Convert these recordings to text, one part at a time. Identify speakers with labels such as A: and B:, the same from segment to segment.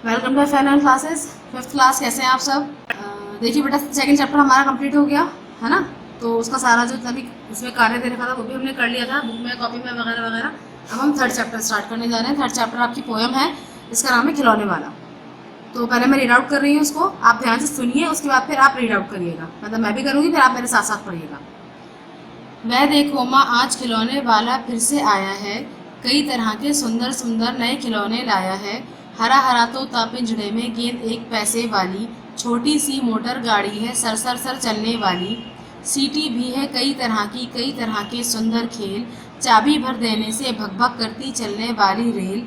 A: Welcome to final classes 5th class. कैसे हैं आप सब? देखिए बेटा, सेकंड चैप्टर हमारा कंप्लीट हो गया है ना। तो उसका सारा जो तभी उसमें कार्य दे रखा था वो भी हमने कर लिया था बुक में, कॉपी में वगैरह वगैरह। अब हम थर्ड चैप्टर स्टार्ट करने जा रहे हैं। थर्ड चैप्टर आपकी पोएम है, इसका नाम है खिलौने वाला। तो पहले मैं रीड आउट कर रही हूँ उसको, आप ध्यान से सुनिए, उसके बाद फिर आप रीड आउट करिएगा। मतलब मैं भी करूँगी, फिर आप मेरे साथ साथ पढ़िएगा। वह देखो माँ, आज खिलौने वाला फिर से आया है, कई तरह के सुंदर सुंदर नए खिलौने लाया है। हरा हरा तोता पिंजड़े में, गेंद एक पैसे वाली, छोटी सी मोटर गाड़ी है सर सर सर चलने वाली। सीटी भी है कई तरह की, कई तरह के सुंदर खेल, चाबी भर देने से भग भग करती चलने वाली रेल।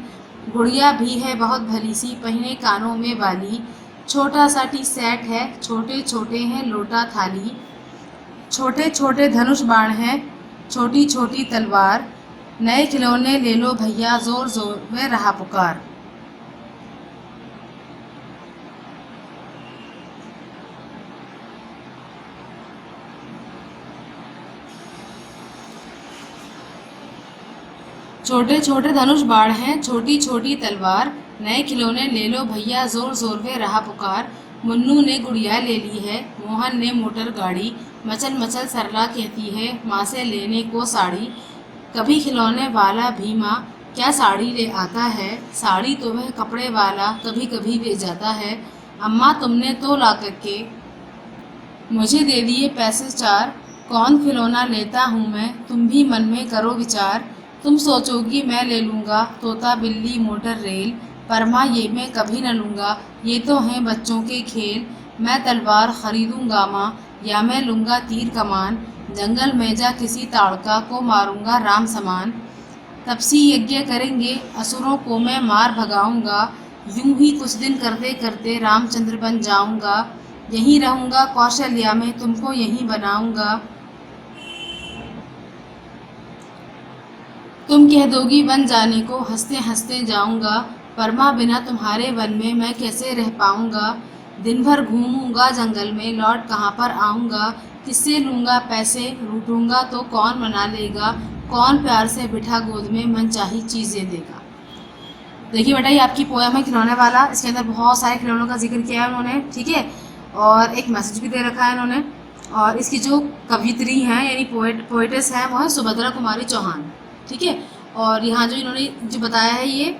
A: गुड़िया भी है बहुत भली सी, पहने कानों में वाली, छोटा सा टी सेट है, छोटे छोटे हैं लोटा थाली। छोटे छोटे धनुष बाण हैं, छोटी छोटी तलवार, नए खिलौने ले लो भैया, जोर जोर में रहा पुकार। छोटे छोटे धनुष बाण हैं, छोटी छोटी तलवार, नए खिलौने ले लो भैया, जोर जोर में रहा पुकार। मुन्नू ने गुड़िया ले ली है, मोहन ने मोटर गाड़ी, मचल मचल सरला कहती है माँ से लेने को साड़ी। कभी खिलौने वाला भी माँ क्या साड़ी ले आता है, साड़ी तो वह कपड़े वाला कभी कभी ले जाता है। अम्मा तुमने तो ला करके मुझे दे दिए पैसे चार, कौन खिलौना लेता हूँ मैं, तुम भी मन में करो विचार। तुम सोचोगी मैं ले लूँगा तोता बिल्ली मोटर रेल, पर माँ ये मैं कभी न लूँगा, ये तो हैं बच्चों के खेल। मैं तलवार खरीदूँगा माँ, या मैं लूँगा तीर कमान, जंगल में जा किसी ताड़का को मारूँगा राम समान। तपसी यज्ञ करेंगे असुरों को मैं मार भगाऊँगा, यूं ही कुछ दिन करते करते रामचंद्र बन जाऊँगा। यहीं रहूँगा कौशल्या में, तुमको यहीं बनाऊँगा। तुम कह दोगी वन जाने को, हंसते हंसते जाऊँगा, पर माँ बिना तुम्हारे वन में मैं कैसे रह पाऊँगा। दिन भर घूमूंगा जंगल में, लौट कहाँ पर आऊँगा, किससे लूँगा पैसे, लूटूंगा तो कौन मना लेगा, कौन प्यार से बिठा गोद में मनचाही चीज़ें देगा। देखिए बेटा, ये आपकी पोएम है खिलौने वाला। इसके अंदर बहुत सारे खिलौनों का जिक्र किया है उन्होंने, ठीक है, और एक मैसेज भी दे रखा है इन्होंने। और इसकी जो कवित्री हैं यानी पोएटेस हैं वो है सुभद्रा कुमारी चौहान, ठीक है। और यहाँ जो इन्होंने जो बताया है ये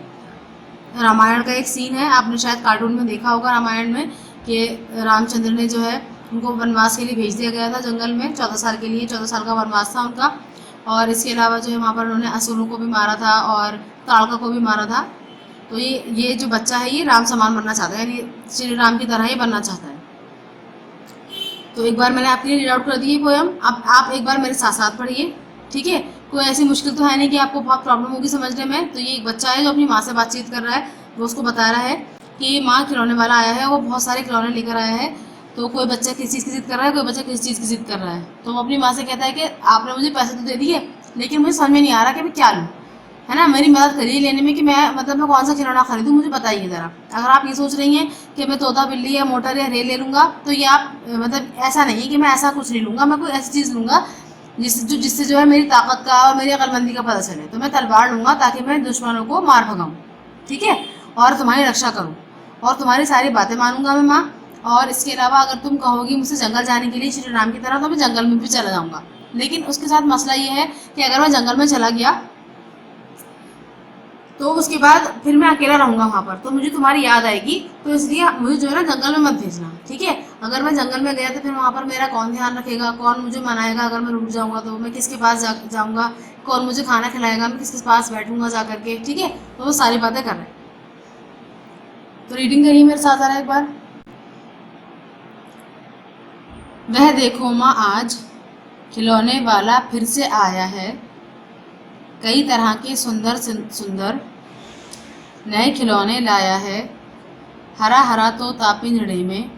A: रामायण का एक सीन है, आपने शायद कार्टून में देखा होगा रामायण में कि रामचंद्र ने जो है उनको वनवास के लिए भेज दिया गया था जंगल में 14 साल के लिए, 14 साल का वनवास था उनका। और इसके अलावा जो है वहाँ पर उन्होंने असुरों को भी मारा था और ताड़का को भी मारा था। तो ये जो बच्चा है ये राम समान बनना चाहता है, यानी श्री राम की तरह ही बनना चाहता है। तो एक बार मैंने आपके लिए रीड आउट कर दी है पोएम, अब आप एक बार मेरे साथ साथ पढ़िए, ठीक है। कोई ऐसी मुश्किल तो है नहीं कि आपको बहुत प्रॉब्लम होगी समझने में। तो ये एक बच्चा है जो अपनी माँ से बातचीत कर रहा है, वो उसको बता रहा है कि माँ खिलौने वाला आया है, वो बहुत सारे खिलौने लेकर आया है। तो कोई बच्चा किस चीज़ की जिद कर रहा है, कोई बच्चा किस चीज़ की जिद कर रहा है। तो वो अपनी माँ से कहता है कि आपने मुझे पैसे तो दे दिए, लेकिन मुझे समझ में नहीं आ रहा कि मैं क्या लूँ, है ना। मेरी मदद करिए लेने में कि मैं कौन सा खिलौना खरीदूँ, मुझे बताइए ज़रा। अगर आप ये सोच रही हैं कि मैं तोता बिल्ली या मोटर या रेल ले लूँगा, तो ये आप मतलब ऐसा नहीं है कि मैं ऐसा कुछ नहीं लूँगा। मैं कोई ऐसी चीज़ लूँगा जिससे जो है मेरी ताकत का और मेरी अक्लमंदी का पता चले। तो मैं तलवार लूँगा ताकि मैं दुश्मनों को मार भगाऊँ, ठीक है, और तुम्हारी रक्षा करूँ, और तुम्हारी सारी बातें मानूंगा मैं माँ। और इसके अलावा अगर तुम कहोगी मुझसे जंगल जाने के लिए श्री राम की तरह, तो मैं जंगल में भी चला जाऊँगा। लेकिन उसके साथ मसला ये है कि अगर मैं जंगल में चला गया तो उसके बाद फिर मैं अकेला रहूँगा वहाँ पर, तो मुझे तुम्हारी याद आएगी। तो इसलिए मुझे जो है ना जंगल में मत भेजना, ठीक है। अगर मैं जंगल में गया तो फिर वहाँ पर मेरा कौन ध्यान रखेगा, कौन मुझे मनाएगा, अगर मैं रुक जाऊँगा तो मैं किसके पास जाऊँगा, कौन मुझे खाना खिलाएगा, मैं किसके पास बैठूँगा जा करके, ठीक है। तो वो सारी बातें कर रहे हैं। तो रीडिंग करिए मेरे साथ आ रहा है एक बार। वह देखो माँ, आज खिलौने वाला फिर से आया है, कई तरह के सुंदर सुंदर नए खिलौने लाया है। हरा हरा तोता पिंजड़े में,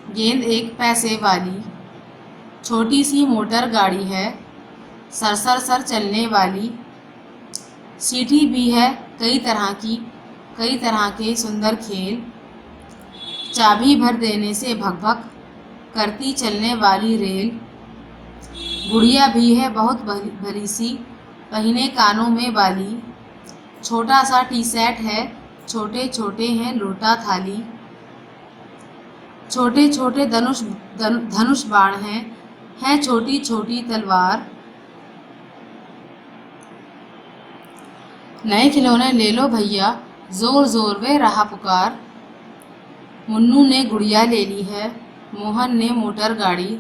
A: गेंद एक पैसे वाली, छोटी सी मोटर गाड़ी है सर सर सर चलने वाली। सीटी भी है कई तरह की, कई तरह के सुंदर खेल, चाबी भर देने से भग भग करती चलने वाली रेल। गुड़िया भी है बहुत भली सी, पहने कानों में वाली, छोटा सा टी सेट है, छोटे छोटे हैं लोटा थाली, छोटे छोटे धनुष बाण हैं छोटी छोटी तलवार। नए खिलौने ले लो भैया, जोर जोर वे रहा पुकार। मुन्नू ने गुड़िया ले ली है, मोहन ने मोटर गाड़ी।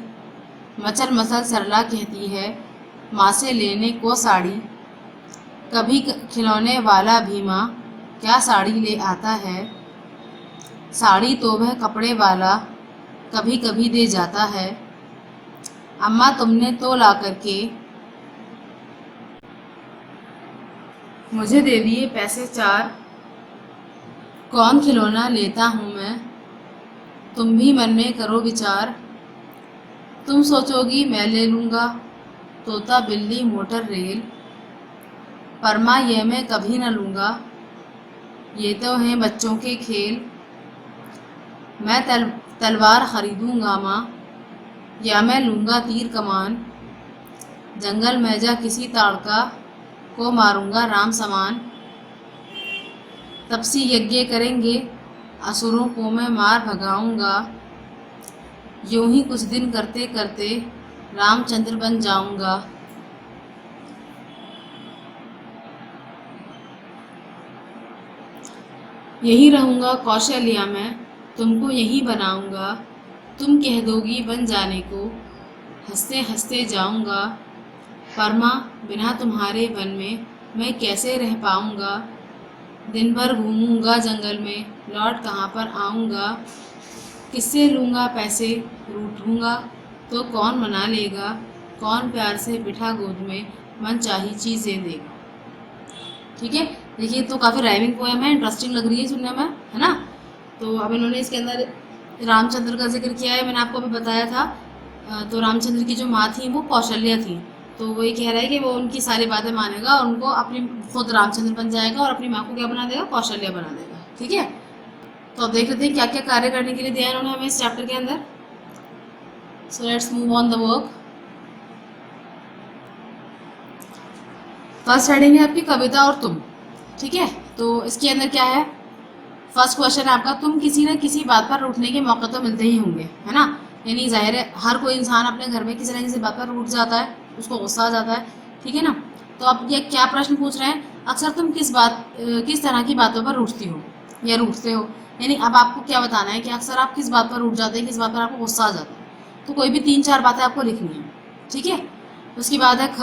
A: मचल मचल सरला कहती है, माँ से लेने को साड़ी। कभी खिलौने वाला भीमा क्या साड़ी ले आता है, साड़ी तो वह कपड़े वाला कभी कभी दे जाता है। अम्मा तुमने तो ला करके मुझे दे दिए पैसे 4, कौन खिलौना लेता हूँ मैं, तुम भी मन में करो विचार। तुम सोचोगी मैं ले लूँगा तोता बिल्ली मोटर रेल, परमा ये मैं कभी न लूँगा, ये तो हैं बच्चों के खेल। मैं तलवार खरीदूँगा माँ, या मैं लूँगा तीर कमान। जंगल में जा किसी ताड़का को मारूँगा राम समान। तपसी यज्ञ करेंगे असुरों को मैं मार भगाऊँगा, यूं ही कुछ दिन करते करते रामचंद्र बन जाऊँगा। यही रहूँगा कौशल्या में, तुमको यही बनाऊँगा। तुम कह दोगी बन जाने को, हंसते हंसते जाऊँगा। परमा बिना तुम्हारे वन में मैं कैसे रह पाऊँगा। दिन भर घूमूँगा जंगल में, लौट कहाँ पर आऊँगा। किससे लूँगा पैसे, रूठूँगा तो कौन मना लेगा। कौन प्यार से बिठा गोद में मन चाही चीज़ें देगा। ठीक है, देखिए तो काफ़ी राइमिंग पोएम है, इंटरेस्टिंग लग रही है सुनने में, है ना। तो अब इन्होंने इसके अंदर रामचंद्र का जिक्र किया है, मैंने आपको अभी बताया था। तो रामचंद्र की जो माँ थी वो कौशल्या थी, तो वो ये कह रहा है कि वो उनकी सारी बातें मानेगा और उनको अपनी खुद रामचंद्र बन जाएगा और अपनी माँ को क्या बना देगा, कौशल्या बना देगा। ठीक है, तो अब देख लेते हैं क्या क्या कार्य करने के लिए दिया है उन्होंने हमें इस चैप्टर के अंदर। So let's move on the work. First heading है आपकी कविता और तुम। ठीक है, तो इसके अंदर क्या है, फर्स्ट क्वेश्चन है आपका, तुम किसी न किसी बात पर रूठने के मौके तो मिलते ही होंगे, है ना। यानी जाहिर है हर कोई इंसान अपने घर में किसी न किसी बात पर रूठ जाता है, उसको गुस्सा आ जाता है। ठीक है ना, तो अब ये क्या प्रश्न पूछ रहे हैं, अक्सर तुम किस तरह की बातों पर रूठती हो या रूठते हो। यानी अब आपको क्या बताना है कि अक्सर आप किस बात पर रूठ जाते हैं, किस बात पर आपको गुस्सा आ जाता है। तो कोई भी 3-4 बातें आपको लिखनी है। ठीक है, उसके बाद है ख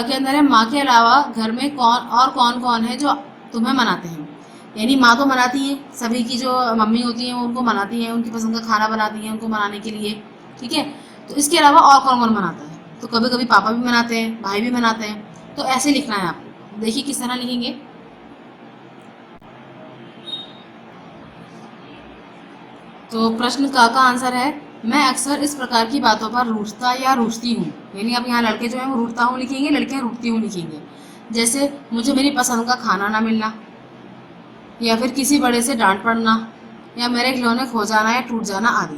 A: के अंदर है, माँ के अलावा घर में कौन कौन है जो तुम्हें मनाते हैं। यानी माँ तो मनाती हैं, सभी की जो मम्मी होती हैं वो उनको मनाती हैं, उनकी पसंद का खाना बनाती हैं उनको मनाने के लिए। ठीक है, तो इसके अलावा और कौन कौन मनाता है, तो कभी कभी पापा भी मनाते हैं, भाई भी मनाते हैं। तो ऐसे लिखना है आपको, देखिए किस तरह लिखेंगे। तो प्रश्न का आंसर है, मैं अक्सर इस प्रकार की बातों पर रूठता या रूठती हूँ। यानी अब यहाँ लड़के जो हैं वो रूठता हूँ लिखेंगे, लड़कियाँ रूठती हूँ लिखेंगे। जैसे मुझे मेरी पसंद का खाना ना मिलना, या फिर किसी बड़े से डांट पड़ना, या मेरे खिलौने खो जाना या टूट जाना आदि।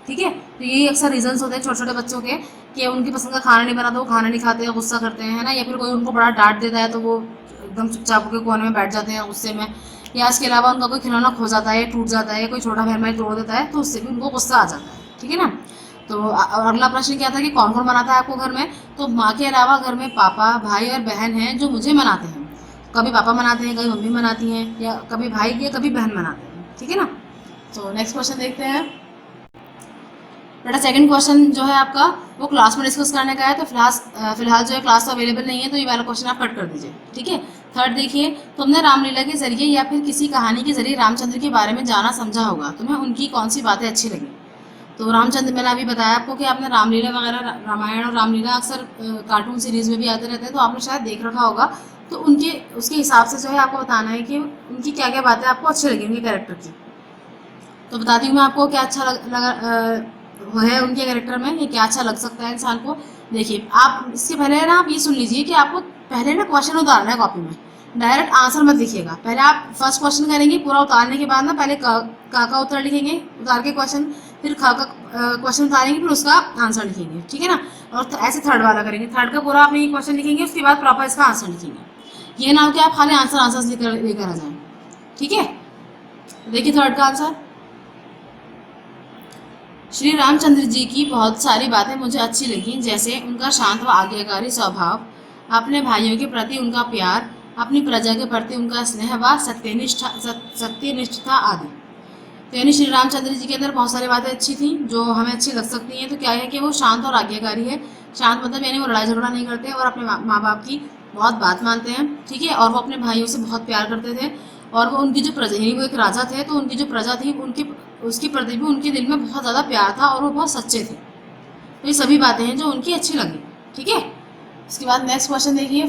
A: ठीक है, तो यही अक्सर रीजंस होते हैं छोटे छोटे बच्चों के कि उनकी पसंद का खाना नहीं बना तो वो खाना नहीं खाते हैं, गुस्सा करते हैं, है ना। या फिर कोई उनको बड़ा डांट देता है तो वो एकदम चुपचाप के कोने में बैठ जाते हैं गुस्से में। या इसके अलावा उनका कोई खिलौना खो जाता है, टूट जाता है, कोई छोटा बहन भाई तोड़ देता है तो उससे भी उनको गुस्सा आ जाता है। ठीक है ना। तो अगला प्रश्न क्या था कि कौन कौन मनाता है आपको घर में, तो माँ के अलावा घर में पापा, भाई और बहन हैं जो मुझे मनाते हैं। कभी पापा मनाते हैं, कभी मम्मी मनाती हैं, या कभी भाई या कभी बहन मनाते हैं। ठीक है ना। तो नेक्स्ट क्वेश्चन देखते हैं बेटा। सेकंड क्वेश्चन जो है आपका वो क्लास में डिस्कस करने का है, तो फिलहाल जो है क्लास तो अवेलेबल नहीं है, तो ये वाला क्वेश्चन आप कट कर दीजिए। ठीक है। थर्ड देखिए, तुमने रामलीला के जरिए या फिर किसी कहानी के जरिए रामचंद्र के बारे में जाना समझा होगा, तुम्हें उनकी कौन सी बातें अच्छी लगी। तो रामचंद्र, मैंने अभी बताया आपको कि आपने रामलीला वगैरह, रामायण और रामलीला अक्सर कार्टून सीरीज में भी आते रहते हैं, तो आपने शायद देख रखा होगा। तो उसके हिसाब से जो है आपको बताना है कि उनकी क्या क्या बातें आपको अच्छी लगी उनके कैरेक्टर की। तो बताती हूँ मैं आपको क्या अच्छा लगा है उनके कैरेक्टर में, ये क्या अच्छा लग सकता है इंसान को। देखिए, आप इसके पहले ना आप ये सुन लीजिए कि आपको पहले ना क्वेश्चन उतारना है कॉपी में, डायरेक्ट आंसर मत लिखिएगा। पहले आप फर्स्ट क्वेश्चन करेंगे, पूरा उतारने के बाद ना पहले का उत्तर लिखेंगे, उतार के क्वेश्चन, फिर ख का क्वेश्चन उतारेंगे, फिर उसका आंसर लिखेंगे। ठीक है ना। और ऐसे थर्ड वाला करेंगे, थर्ड का पूरा आपने ये क्वेश्चन लिखेंगे, उसके बाद प्रॉपर इसका आंसर लिखेंगे। ये ना हो कि आप खाली आंसर लेकर आ जाएं। ठीक है। देखिए थर्ड का आंसर, श्री रामचंद्र जी की बहुत सारी बातें मुझे अच्छी लगी, जैसे उनका शांत व आज्ञाकारी स्वभाव, अपने भाइयों के प्रति उनका प्यार, अपनी प्रजा के प्रति उनका स्नेह व सत्यनिष्ठता आदि। तो यानी श्री रामचंद्र जी के अंदर बहुत सारी बातें अच्छी थी जो हमें अच्छी लग सकती हैं। तो क्या है कि वो शांत और आज्ञाकारी है। शांत मतलब यानी वो लड़ाई झगड़ा नहीं करते और अपने माँ बाप की बहुत बात मानते हैं, ठीक है। और वो अपने भाइयों से बहुत प्यार करते थे, और वो उनकी जो प्रजा, यानी वो एक राजा थे, तो उनकी जो प्रजा थी उनकी उसके प्रति भी उनके दिल में बहुत ज़्यादा प्यार था और वो बहुत सच्चे थे। तो ये सभी बातें हैं जो उनकी अच्छी लगी, ठीक है। इसके बाद नेक्स्ट क्वेश्चन देखिए,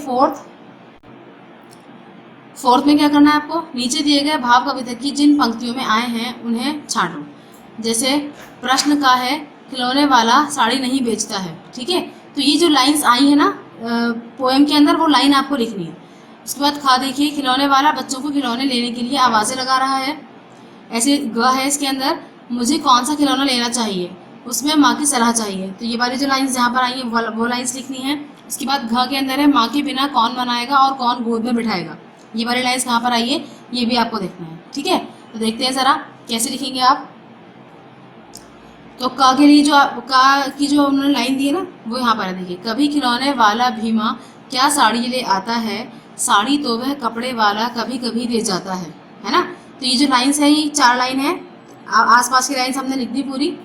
A: फोर्थ में क्या करना है आपको, नीचे दिए गए भाव कविता की जिन पंक्तियों में आए हैं उन्हें छांटो। जैसे प्रश्न का है, खिलौने वाला साड़ी नहीं बेचता है, ठीक है। तो ये जो लाइंस आई है ना पोएम के अंदर, वो लाइन आपको लिखनी है। उसके बाद खा देखिए, खिलौने वाला बच्चों को खिलौने लेने के लिए आवाज़ें लगा रहा है। ऐसे ग है इसके अंदर, मुझे कौन सा खिलौना लेना चाहिए, उसमें माँ की सलाह चाहिए। तो ये वाली जो लाइंस जहाँ पर आई है वो लाइंस लिखनी है। उसके बाद घ के अंदर है, माँ के बिना कौन बनाएगा और कौन गोद में बिठाएगा। ये वाली लाइंस कहाँ पर आई है ये भी आपको देखना है, ठीक है। तो देखते हैं ज़रा कैसे लिखेंगे आप। तो क के लिए जो का की जो उन्होंने लाइन दी है ना वो यहाँ पर है, देखिए, कभी खिलौने वाला भीमा क्या साड़ी ले आता है, साड़ी तो वह कपड़े वाला कभी कभी ले जाता है ना। तो ये जो लाइन्स है ये 4 लाइन है, आसपास की लाइन्स हमने लिख दी पूरी।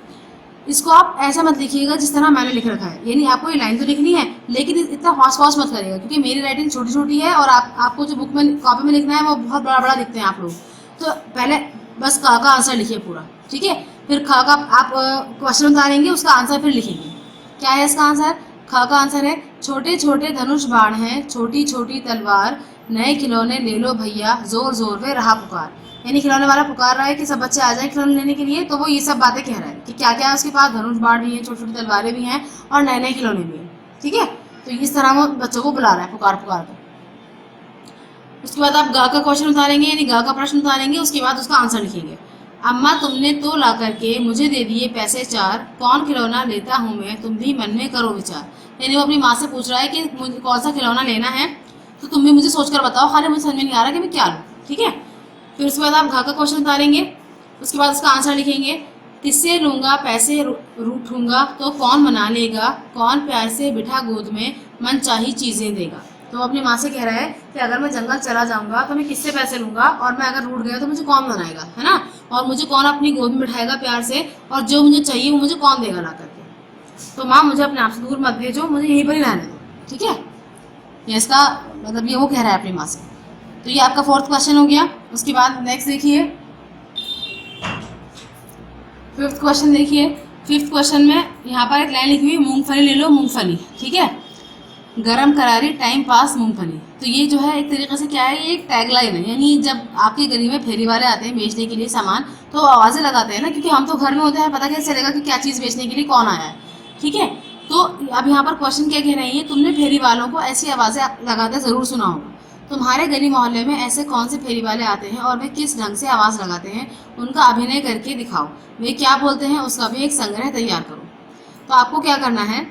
A: इसको आप ऐसा मत लिखिएगा जिस तरह मैंने लिख रखा है, यानी आपको ये लाइन तो लिखनी है लेकिन इतना फास्ट फास्ट मत करिएगा, क्योंकि मेरी राइटिंग छोटी छोटी है और आपको जो बुक में कॉपी में लिखना है वो बहुत बड़ा बड़ा लिखते हैं आप लोग। तो पहले बस का आंसर लिखिए पूरा, ठीक है। फिर खा का आप क्वेश्चन उतारेंगे, उसका आंसर फिर लिखेंगे। क्या है इसका आंसर, खा का आंसर है, छोटे छोटे धनुष बाण हैं, छोटी छोटी तलवार, नए खिलौने ले लो भैया, जोर जोर में रहा पुकार। यानी खिलौने वाला पुकार रहा है कि सब बच्चे आ जाएं खिलौने लेने के लिए। तो वो ये सब बातें कह रहा है कि क्या क्या है उसके पास, धनुष बाण भी है, छोटी छोटी तलवारें भी हैं और नए नए खिलौने भी हैं, ठीक है। तो इस तरह वो बच्चों को बुला रहा है पुकार पुकार कर। उसके बाद आप गा का क्वेश्चन उतारेंगे, यानी गा का प्रश्न उतारेंगे, उसके बाद उसका आंसर लिखेंगे। अम्मा तुमने तो ला करके मुझे दे दिए पैसे 4, कौन खिलौना लेता हूँ मैं, तुम भी मन में करो विचार। यानी वो अपनी माँ से पूछ रहा है कि मुझे कौन सा खिलौना लेना है, तो तुम भी मुझे सोचकर बताओ, खाली मुझे समझ में नहीं आ रहा कि मैं क्या लूँ, ठीक है। फिर उसके बाद आप घा का क्वेश्चन उतारेंगे, उसके बाद उसका आंसर लिखेंगे। किससे लूँगा पैसे रूठूंगा तो कौन मना लेगा, कौन प्यार से बिठा गोद में मन चाही चीज़ें देगा। तो अपनी माँ से कह रहा है कि अगर मैं जंगल चला जाऊंगा तो मैं किससे पैसे लूँगा, और मैं अगर रूठ गया तो मुझे कौन मनाएगा, है ना, और मुझे कौन अपनी गोद में बिठाएगा प्यार से, और जो मुझे चाहिए वो मुझे कौन देगा ला करके। तो माँ मुझे अपने आप से दूर मत भेजो, मुझे यहीं पर ही रहने दो, ठीक है। ये इसका मतलब ये वो कह रहा है अपनी माँ से। तो ये आपका फोर्थ क्वेश्चन हो गया। उसके बाद नेक्स्ट देखिए, फिफ्थ क्वेश्चन देखिए। फिफ्थ क्वेश्चन में यहाँ पर एक लाइन लिखी हुई, मूंगफली ले लो मूंगफली, ठीक है, गरम करारी टाइम पास मूंगफली। तो ये जो है एक तरीके से क्या है, ये एक टैगलाइन है, यानी जब आपकी गली में फेरी वाले आते हैं बेचने के लिए सामान तो आवाज़ें लगाते हैं ना, क्योंकि हम तो घर में होते हैं, पता कैसे चलेगा कि क्या चीज़ बेचने के लिए कौन आया है, ठीक है। तो अब यहाँ पर क्वेश्चन क्या कह रही है, तुमने फेरी वालों को ऐसी आवाज़ें लगाते ज़रूर सुना होगा, तुम्हारे गली मोहल्ले में ऐसे कौन से फेरी वाले आते हैं और वे किस ढंग से आवाज़ लगाते हैं, उनका अभिनय करके दिखाओ, वे क्या बोलते हैं उसका भी एक संग्रह तैयार करो। तो आपको क्या करना है,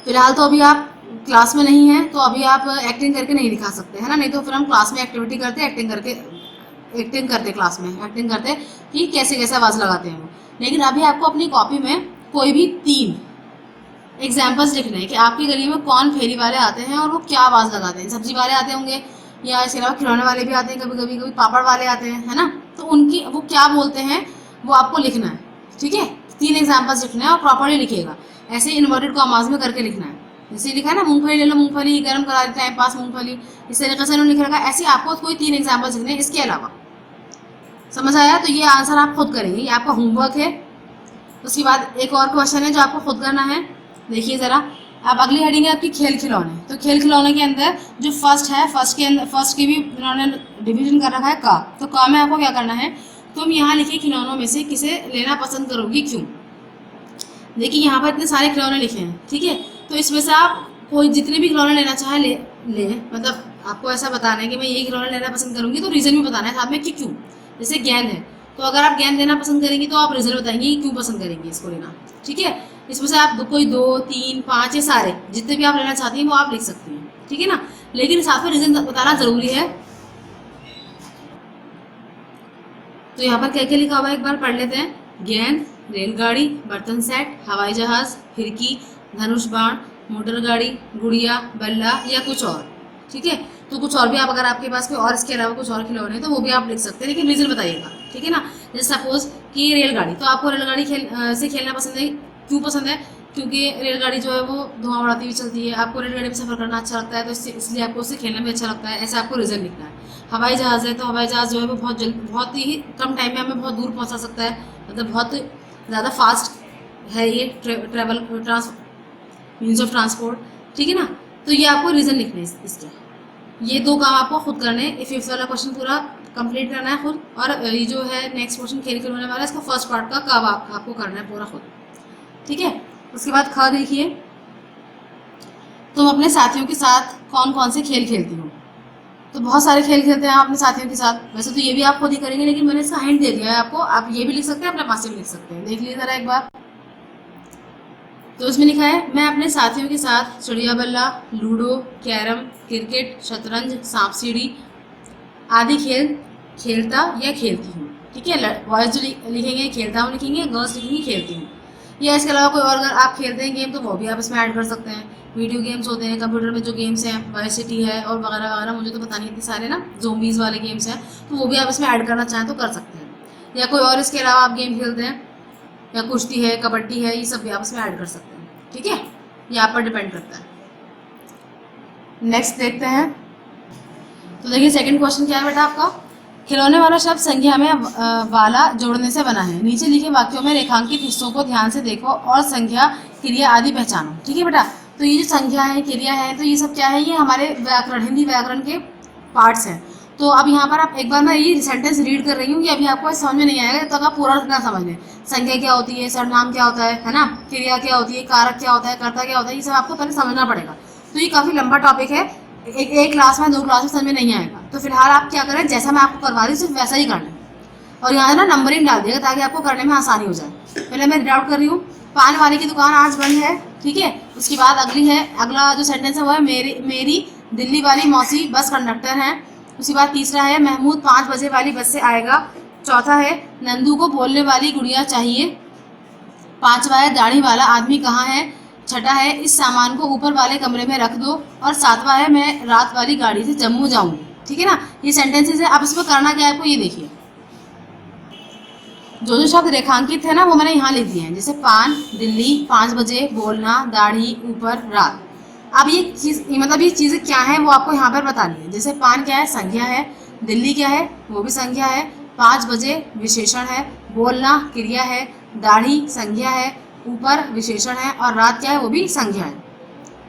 A: फिलहाल तो अभी आप क्लास में नहीं है तो अभी आप एक्टिंग करके नहीं दिखा सकते, है ना, नहीं तो फिर हम क्लास में एक्टिविटी करते, एक्टिंग करते क्लास में एक्टिंग करते कि कैसे कैसे आवाज़ लगाते हैं वो। लेकिन अभी आपको अपनी कॉपी में कोई भी 3 एग्जाम्पल्स लिखने हैं कि आपकी गली में कौन फेरी वाले आते हैं और वो क्या आवाज़ लगाते हैं। सब्जी वाले आते होंगे या इसके अलावा खिलौने वाले भी आते हैं, कभी कभी कभी पापड़ वाले आते हैं, है ना, तो उनकी वो क्या बोलते हैं वो आपको लिखना है, ठीक है। 3 एग्जाम्पल्स लिखने हैं और प्रॉपरली लिखिएगा, ऐसे इन्वर्टेड कॉमास में करके लिखना है। जैसे लिखा है ना, मूंगफली ले लो मूंगफली, गर्म करारी टाइम पास मूंगफली, इस तरीके से उन्होंने लिख रखा है। ऐसे आपको कोई 3 एग्जाम्पल्स लिखने हैं इसके अलावा, समझ आया। तो ये आंसर आप खुद करेंगे, ये आपका होमवर्क है। उसके बाद एक और क्वेश्चन है जो आपको खुद करना है, देखिए ज़रा। अब अगली हेडिंग है आपकी खेल खिलौने। तो खेल खिलौने के अंदर जो फर्स्ट है, फर्स्ट के भी उन्होंने डिवीजन कर रखा है का। तो का में आपको क्या करना है, तुम यहाँ लिखे खिलौनों में से किसे लेना पसंद करोगी, क्यों। देखिए यहाँ पर इतने सारे खिलौने लिखे हैं, ठीक है, तो इसमें से आप कोई जितने भी खिलौने लेना चाहे ले, मतलब आपको ऐसा बताना है कि मैं यही खिलौने लेना पसंद करूँगी, तो रीज़न भी बताना है साथ में कि क्यों। जैसे गेंद है, तो अगर आप गेंद लेना पसंद करेंगी तो आप रीज़न बताएंगे क्यों पसंद करेंगी इसको लेना, ठीक है। इसमें से आप कोई 2, 3, 5 या सारे जितने भी आप लेना चाहती हैं वो आप लिख सकती हैं, ठीक है ना, लेकिन साथ में रीज़न बताना ज़रूरी है। तो यहाँ पर क्या क्या लिखा हुआ है एक बार पढ़ लेते हैं। गेंद, रेलगाड़ी, बर्तन सेट, हवाई जहाज, खिड़की, धनुष बाण, मोटर गाड़ी, गुड़िया, बल्ला या कुछ और। ठीक है, तो कुछ और भी आप, अगर आपके पास कोई और इसके अलावा कुछ और खिलौने हैं तो वो भी आप लिख सकते हैं, लेकिन रीजन बताइएगा। ठीक है ना। जैसे सपोज कि रेलगाड़ी, तो आपको रेलगाड़ी से खेलना पसंद है। क्यों पसंद है? क्योंकि रेलगाड़ी जो है वो धुआं उड़ाती हुई चलती है, आपको रेलगाड़ी में सफर करना अच्छा लगता है, तो इसलिए आपको उससे खेलना भी अच्छा लगता है। ऐसा आपको रीजन लिखना है। हवाई जहाज़ है, तो हवाई जहाज़ जो है वो बहुत ही कम टाइम में हमें बहुत दूर पहुंचा सकता है, मतलब बहुत ज़्यादा फास्ट है ये ट्रेवल मीन्स ऑफ ट्रांसपोर्ट। ठीक है ना। तो ये आपको रीज़न लिखने हैं इसके। ये दो काम आपको खुद करने हैं। फिफ्थ वाला क्वेश्चन पूरा कंप्लीट करना है खुद, और ये जो है नेक्स्ट क्वेश्चन खेल खिलौने वाला है, इसका फर्स्ट पार्ट का काम आपको करना है पूरा खुद। ठीक है। उसके बाद ख देखिए, तुम अपने साथियों के साथ कौन कौन से खेल खेलती हो? तो बहुत सारे खेल खेलते हैं आप अपने साथियों के साथ। वैसे तो ये भी आप खुद ही करेंगे, लेकिन मैंने इसका हिंट दे दिया है आपको। आप ये भी लिख सकते हैं, अपने पास से भी लिख सकते हैं। देख लीजिए ज़रा एक बार। तो इसमें लिखा है, मैं अपने साथियों के साथ चिड़िया बल्ला, लूडो, कैरम, क्रिकेट, शतरंज, सांप सीढ़ी आदि खेल खेलता या खेलती हूँ। ठीक है। बॉयज़ जो लिखेंगे खेलता हूँ लिखेंगे, गर्ल्स लिखेंगी खेलती हूँ। या इसके अलावा कोई और अगर आप खेलते हैं गेम तो वो भी आप इसमें ऐड कर सकते हैं। वीडियो गेम्स होते हैं, कंप्यूटर में जो गेम्स हैं, वाइस सिटी है और वगैरह वगैरह, मुझे तो पता नहीं इतने सारे ना, ज़ोंबीज़ वाले गेम्स हैं, तो वो भी आप इसमें ऐड करना चाहें तो कर सकते हैं। या कोई और इसके अलावा आप गेम खेलते हैं, या कुश्ती है, कबड्डी है, ये सब भी आप इसमें ऐड कर सकते हैं। ठीक है, ये आप पर डिपेंड करता है। नेक्स्ट देखते हैं। तो देखिए सेकंड क्वेश्चन क्या है बेटा आपका। खिलौने वाला शब्द संज्ञा में वाला जोड़ने से बना है। नीचे लिखे वाक्यों में रेखांकित हिस्सों को ध्यान से देखो और संज्ञा, क्रिया आदि पहचानो। ठीक है बेटा। तो ये जो संज्ञा है, क्रिया है, तो ये सब क्या है, ये हमारे व्याकरण, हिंदी व्याकरण के पार्ट्स हैं। तो अब यहाँ पर आप एक बार मैं ये सेंटेंस रीड कर रही हूँ, कि अभी आपको समझ में नहीं आएगा जब तक आप पूरा ना समझ लें। संज्ञा क्या होती है, सर्वनाम क्या होता है ना, क्रिया क्या होती है, कारक क्या होता है, कर्ता क्या होता है, ये सब आपको पहले समझना पड़ेगा। तो ये काफ़ी लंबा टॉपिक है, एक क्लास में 2 क्लास में समझ में नहीं आएगा। तो फिलहाल आप क्या करें, जैसा मैं आपको करवा रही हूँ सिर्फ वैसा ही कर लें, और यहाँ ना नंबरिंग डाल दिएगा ताकि आपको करने में आसानी हो जाए। पहले मैं रीड आउट कर रही हूँ। पान वाले की दुकान आज बंद है। ठीक है। उसके बाद अगला जो सेंटेंस है वो है, मेरी दिल्ली वाली मौसी बस कंडक्टर हैं। उसके बाद तीसरा है, महमूद 5 बजे वाली बस से आएगा। चौथा है, नंदू को बोलने वाली गुड़िया चाहिए। पांचवा है, दाढ़ी वाला आदमी कहाँ है। छठा है, इस सामान को ऊपर वाले कमरे में रख दो। और सातवां है, मैं रात वाली गाड़ी से जम्मू जाऊंगी। ठीक है ना। ये सेंटेंसेस है। अब इसमें करना क्या है आपको, ये देखिए। जो शब्द रेखांकित है ना वो मैंने यहाँ लिख दिए हैं, जैसे पान, दिल्ली, 5 बजे, बोलना, दाढ़ी, ऊपर, रात। अब ये चीज़, मतलब ये चीज़ें क्या है वो आपको यहाँ पर बतानी है। जैसे पान क्या है, संज्ञा है। दिल्ली क्या है, वो भी संज्ञा है। 5 बजे विशेषण है। बोलना क्रिया है। दाढ़ी संज्ञा है। ऊपर विशेषण है। और रात क्या है, वो भी संज्ञा है।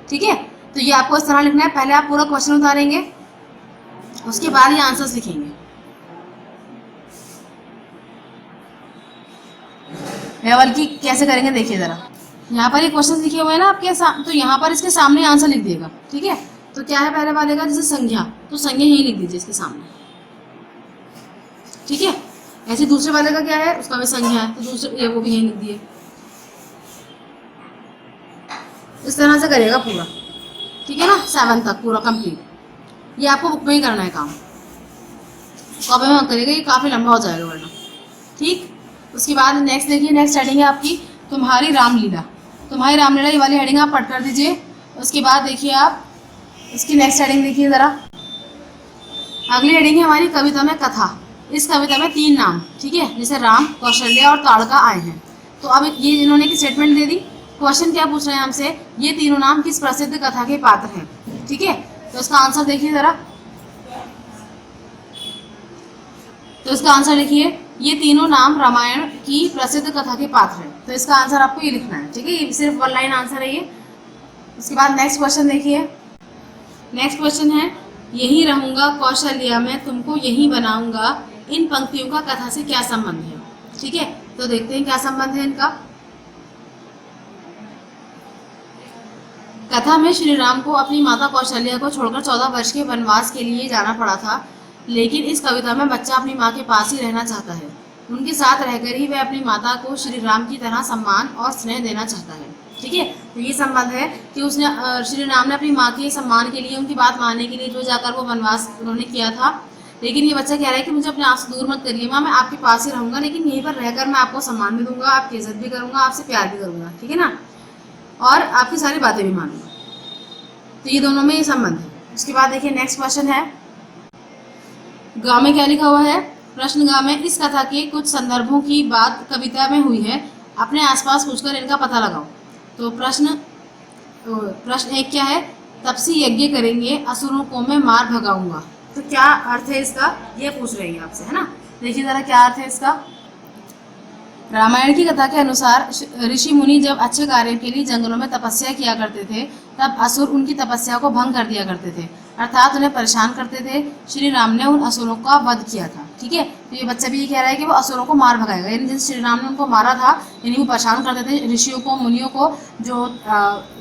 A: ठीक है। तो ये आपको इस तरह लिखना है। पहले आप पूरा क्वेश्चन उतारेंगे, उसके बाद ये आंसर्स लिखेंगे। लेवल की कैसे करेंगे देखिए ज़रा। यहाँ पर ये क्वेश्चन लिखे हुए हैं ना आपके सामने, तो यहाँ पर इसके सामने आंसर लिख दिएगा। ठीक है। तो क्या है पहले वाले का, जैसे संज्ञा, तो संज्ञा यही लिख दीजिए इसके सामने। ठीक है। ऐसे दूसरे वाले का क्या है, उसका भी संज्ञा है, तो दूसरे वो भी यही लिख दिए। इस तरह से करिएगा पूरा। ठीक है ना, 7 तक पूरा कंप्लीट। ये आपको बुक में ही करना है काम, कॉपी में मत करिएगा, ये काफ़ी लंबा हो जाएगा वरना। ठीक। उसके बाद नेक्स्ट देखिए, नेक्स्ट हेडिंग है आपकी तुम्हारी रामलीला। तुम्हारी रामलीला, ये वाली हेडिंग आप पढ़ कर दीजिए। उसके बाद देखिए आप इसकी नेक्स्ट हेडिंग देखिए ज़रा। अगली हेडिंग है हमारी कविता में कथा। इस कविता में 3 नाम, ठीक है, जैसे राम, कौशल्या और ताड़का आए हैं। तो अब ये इन्होंने एक स्टेटमेंट दे दी। क्वेश्चन क्या पूछ रहे हैं हमसे, ये तीनों नाम किस प्रसिद्ध कथा के पात्र हैं। ठीक है। तो इसका आंसर देखिए ज़रा। तो इसका आंसर लिखिए, ये तीनों नाम रामायण की प्रसिद्ध कथा के पात्र हैं। तो इसका आंसर आपको ये लिखना है। ठीक है। ये सिर्फ 1 लाइन आंसर है ये। उसके बाद नेक्स्ट क्वेश्चन देखिए। नेक्स्ट क्वेश्चन है, यही रहूँगा कौशल्या मैं तुमको यही बनाऊंगा, इन पंक्तियों का कथा से क्या संबंध है। ठीक है। तो देखते हैं क्या संबंध है इनका। कथा में श्री राम को अपनी माता कौशल्या को छोड़कर 14 वर्ष के वनवास के लिए जाना पड़ा था, लेकिन इस कविता में बच्चा अपनी माँ के पास ही रहना चाहता है। उनके साथ रहकर ही वह अपनी माता को श्री राम की तरह सम्मान और स्नेह देना चाहता है। ठीक है। तो ये संबंध है कि उसने श्री राम ने अपनी माँ के सम्मान के लिए, उनकी बात मानने के लिए जो जाकर वो वनवास उन्होंने किया था, लेकिन ये बच्चा कह रहा है कि मुझे अपने आप से दूर मत करिए माँ, मैं आपके पास ही रहूँगा, लेकिन यहीं पर रहकर मैं आपको सम्मान भी दूंगा, आपकी इज्जत भी करूँगा, आपसे प्यार भी करूँगा, ठीक है ना, और आपकी सारी बातें भी मानूंगा। तो ये दोनों में ये संबंध है। उसके बाद देखिए नेक्स्ट क्वेश्चन है, ग में क्या लिखा हुआ है, प्रश्न ग में इस कथा के कुछ संदर्भों की बात कविता में हुई है, अपने आसपास पूछकर इनका पता लगाओ। तो प्रश्न एक क्या है, तपसी यज्ञ करेंगे असुरों को मैं मार भगाऊंगा। तो क्या अर्थ है इसका, ये पूछ रही है आपसे, है ना। देखिए जरा क्या अर्थ है इसका। रामायण की कथा के अनुसार ऋषि मुनि जब अच्छे कार्य के लिए जंगलों में तपस्या किया करते थे, तब असुर उनकी तपस्या को भंग कर दिया करते थे, अर्थात उन्हें परेशान करते थे। श्री राम ने उन असुरों का वध किया था, ठीक है। तो ये बच्चा भी ये कह रहा है कि वो असुरों को मार भगाएगा, यानी जैसे श्री राम ने उनको मारा था, यानी वो परेशान करते थे ऋषियों को, मुनियों को, जो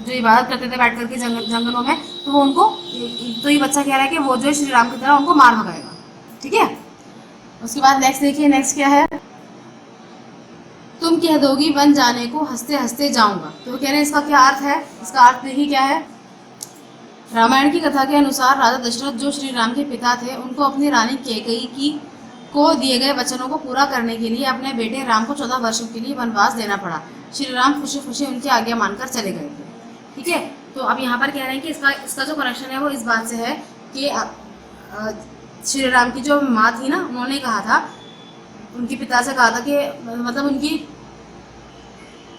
A: इबादत करते थे बैठ करके जंगलों में, तो वो उनको, तो ये बच्चा कह रहा है कि वो जो श्री राम की तरह उनको मार भगाएगा, ठीक है। उसके बाद नेक्स्ट देखिए, नेक्स्ट क्या है, तुम कह दोगी वन जाने को हंसते हंसते जाऊंगा। तो कह रहे हैं इसका क्या अर्थ है, इसका अर्थ देखिए क्या है। रामायण की कथा के अनुसार राजा दशरथ जो श्री राम के पिता थे, उनको अपनी रानी कैकेयी को दिए गए वचनों को पूरा करने के लिए अपने बेटे राम को 14 वर्षों के लिए वनवास देना पड़ा। श्री राम खुशी खुशी उनकी आज्ञा मानकर चले गए थे, ठीक है। तो अब यहाँ पर कह रहे हैं कि इसका जो कनेक्शन है वो इस बात से है कि श्री राम की जो माँ थी ना, उन्होंने कहा था, उनके पिता से कहा था कि मतलब उनकी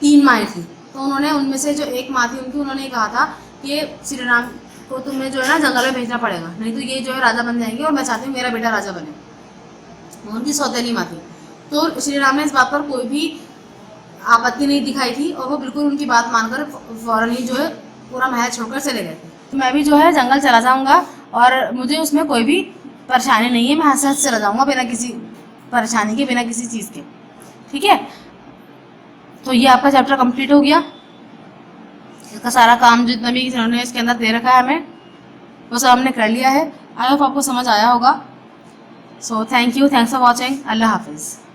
A: 3 माएँ थी, तो उन्होंने उनमें से जो एक माँ थी उनकी, उन्होंने कहा था कि श्री राम को तुम्हें जो है ना जंगल में भेजना पड़ेगा, नहीं तो ये जो है राजा बन जाएंगे और मैं चाहती हूँ मेरा बेटा राजा बने। उनकी सौतेली माँ थी। तो श्री राम ने इस बात पर कोई भी आपत्ति नहीं दिखाई थी और वो बिल्कुल उनकी बात मानकर फौरन ही जो है पूरा महल छोड़कर चले गए थे। तो मैं भी जो है जंगल चला जाऊँगा और मुझे उसमें कोई भी परेशानी नहीं है, मैं हंस हंस चला जाऊँगा बिना किसी परेशानी के, बिना किसी चीज़ के, ठीक है। तो ये आपका चैप्टर कंप्लीट हो गया। इसका सारा काम जितना भी इन्होंने इसके अंदर दे रखा है हमें, वो सब हमने कर लिया है। आई होप आपको समझ आया होगा। So thank you, thanks for watching. Allah हाफिज़।